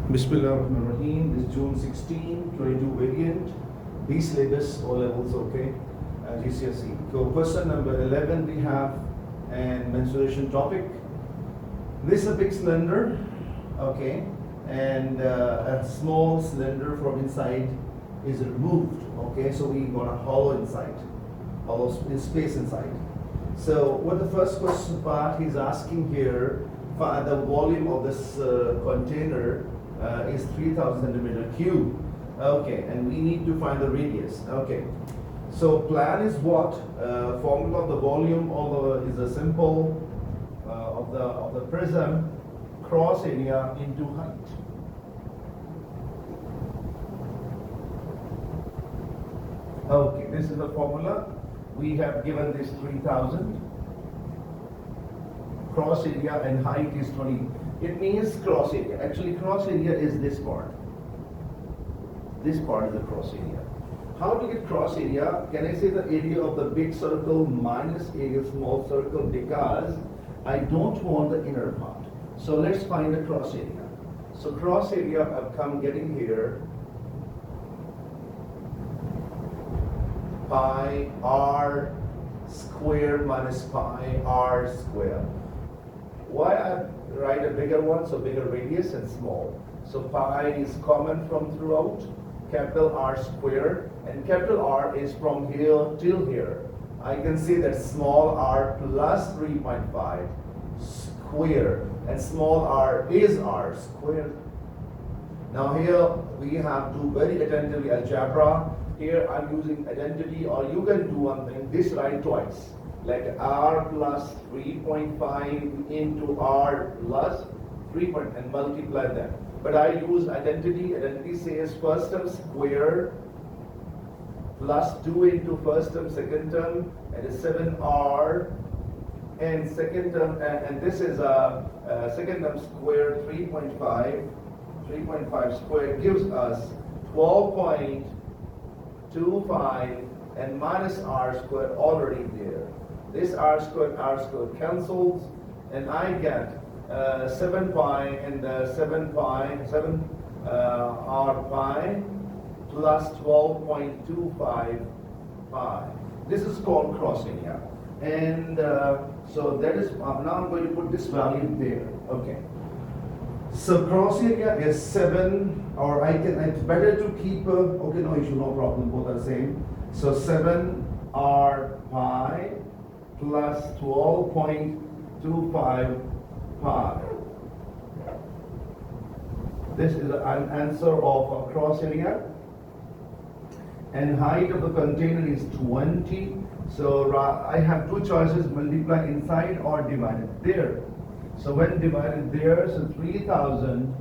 Bismillahirrahmanirrahim. This June 16, 22 variant. B syllabus, O levels, okay. GCSE. So question number 11 we have and mensuration topic. This is a big cylinder, okay, and a small cylinder from inside is removed, okay. So we got a hollow inside, hollow space inside. So what the first question part he's asking here, the volume of this container is 3000 centimeter cube. Okay, and we need to find the radius. Okay, so plan is what? Formula of the volume is a simple of the prism cross area into height. Okay, this is the formula. We have given this 3000. Cross area and height is 20. It means cross area. Actually, cross area is this part. This part is the cross area. How to get cross area? Can I say the area of the big circle minus area of small circle, because I don't want the inner part. So let's find the cross area. So cross area I'm getting here. Pi r square minus pi r square. Why I write a bigger one? So bigger radius and small. So pi is common from throughout. Capital R square, and capital R is from here till here. I can say that small r plus 3.5 square, and small r is r square. Now here we have to very attentively algebra. Here I'm using identity, or you can do one thing, this write twice. Like r plus 3.5 into r plus 3 and multiply them. But I use identity. Identity says first term square plus 2 into first term second term, and is 7r, and second term, and this is a second term square 3.5. 3.5 square gives us 12.25, and minus r squared already there. This r squared cancels, and I get 7 pi and 7 r pi plus 12.25 pi. This is called cross area, and so that is now I'm going to put this value there. Okay. So cross area is 7, or it's better to keep okay, no issue, no problem, both are same. So 7 r pi plus 12.25 pi. This is an answer of a cross area, and height of the container is 20. So I have two choices: multiply inside or divided there. So when divided there, so 3000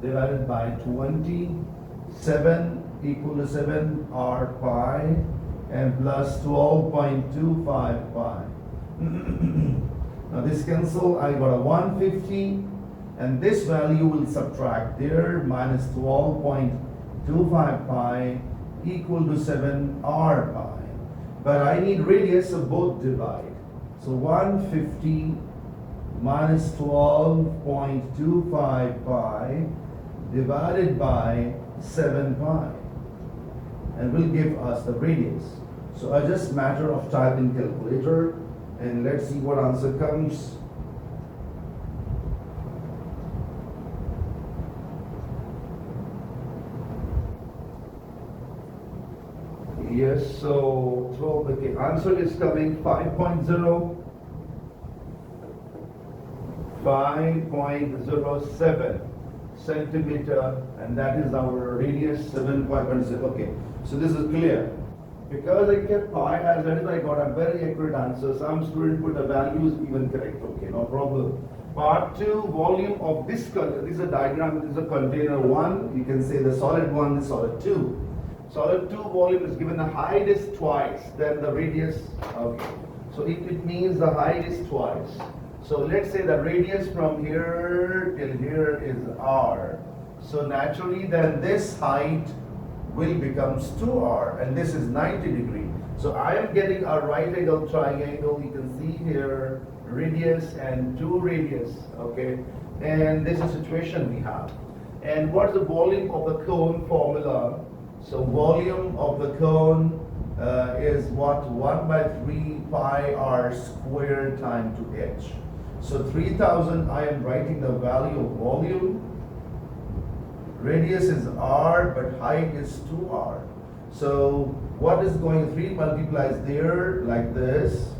divided by 20, 7 equal to 7 r pi, and plus 12.25 pi. Now this cancel, I got a 150, and this value will subtract there, minus 12.25 pi equal to 7 r pi. But I need radius, so both divide. So 150 minus 12.25 pi divided by 7 pi, and will give us the radius. So I just matter of type in calculator, and let's see what answer comes. Yes, so 12, okay, answer is coming 5.0, 5.07 centimeter, and that is our radius, 7.0. Okay, so this is clear. Because I kept pi as that is, I got a very accurate answer. Some student put the values even correct. Okay, no problem. Part 2, volume of this container. This is a diagram. This is a container 1. You can say the solid 1 is solid 2. Solid 2 volume is given the height is twice, then the radius. Okay, so it means the height is twice. So let's say the radius from here till here is r. So naturally, then this height will becomes 2r, and this is 90 degree. So I am getting a right angle triangle. You can see here radius and 2 radius, okay? And this is the situation we have. And what's the volume of the cone formula? So volume of the cone is what? 1 by 3 pi r squared time to h. So 3000, I am writing the value of volume. Radius is r, but height is 2r. So what is going, 3 multiplies there like this.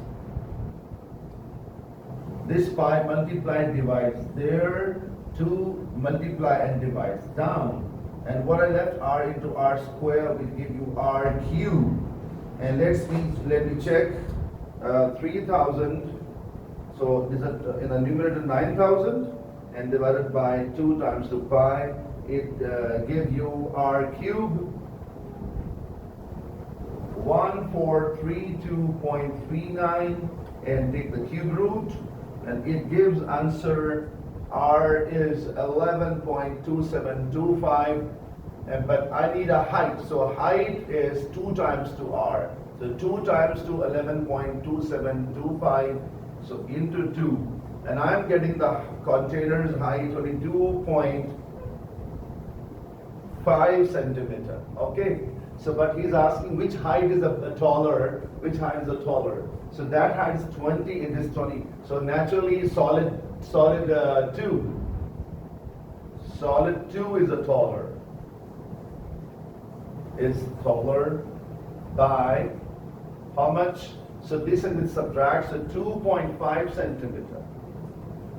This pi multiplied divides there, 2 multiply and divides down. And what I left, r into r square will give you r cube. And let me check, 3000, so is it in the numerator 9000 and divided by 2 times 2 pi, it gives you r cube 1432.39, and take the cube root, and it gives answer r is 11.2725, but I need a height, so height is 2 times 2r, so 2 times 2 11.2725, so into 2, and I am getting the container's height 22.5 centimeter. Okay, so but he's asking which height is the taller, which height is the taller. So that height is 20, it is 20. So naturally solid 2. Solid 2 is the taller. Is taller by how much? So this and this subtract, so 2.5 centimeter.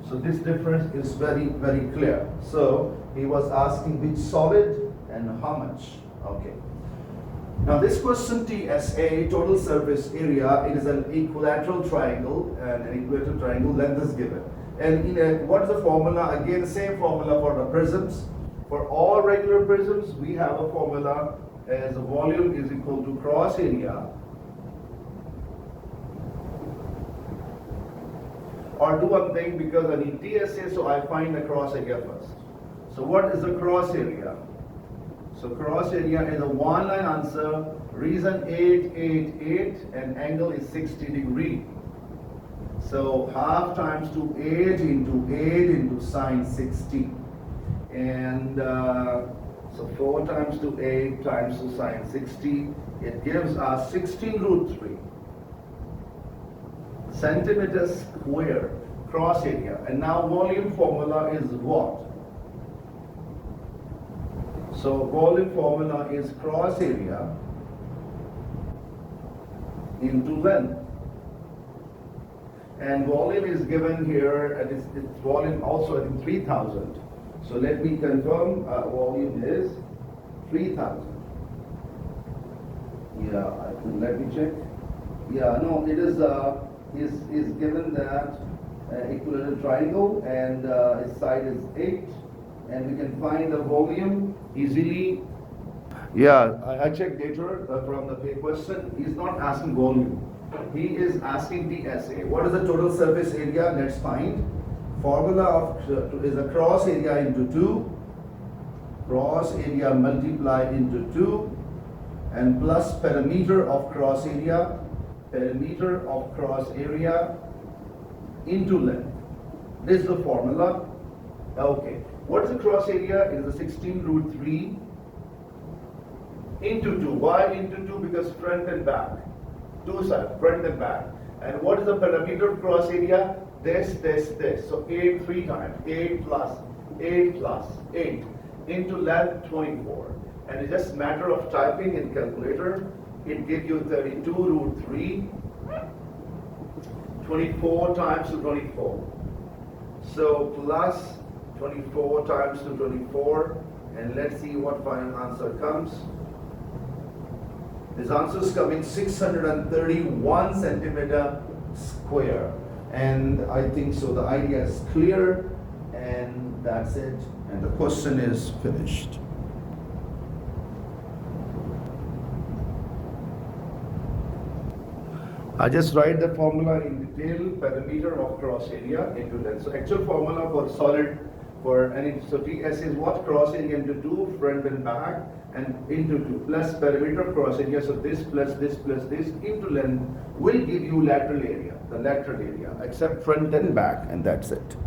So this difference is very, very clear. So he was asking which solid and how much. Okay. Now this question TSA, total surface area, it is an equilateral triangle, and an equilateral triangle length is given. And what is the formula? Again, the same formula for the prisms. For all regular prisms, we have a formula as volume is equal to cross area, or do one thing, because I need TSA, so I find the cross area first. So what is the cross area? So cross area is a one line answer, reason 8, 8, 8, and angle is 60 degree. So half times to 8 into sine 60. And so 4 times to 8 times to sine 60, it gives us 16 root 3 centimeters square cross area. And now volume formula is what? So volume formula is cross area into length. And volume is given here, and its volume also I think 3000. So let me confirm, volume is 3000. Yeah, let me check. Yeah, no, it is given that equilateral triangle, and its side is 8, and we can find the volume easily. Yeah, I checked later from the paper question. He's not asking volume. He is asking TSA. What is the total surface area? Let's find. Formula of is a cross area into 2. Cross area multiply into 2, and plus perimeter of cross area. Perimeter of cross area into length. This is the formula. Okay. What is the cross area? It is a 16 root 3 into 2. Why into 2? Because front and back. Two sides, front and back. And what is the perimeter of cross area? This. So 8 3 times. 8 plus 8 plus 8 into length 24. And it's just a matter of typing in calculator. It gives you 32 root 3. 24 times to 24. So plus 24 times to 24, and let's see what final answer comes. This answer is coming 631 centimeter square, and I think so the idea is clear, and that's it, and the question is finished. I just write the formula in detail, perimeter of cross area into length. So actual formula for solid, for any, so TS is what? Cross area into 2, front and back, and into 2, plus perimeter of cross area, so this plus this plus this into length will give you lateral area, the lateral area, except front and back, and that's it.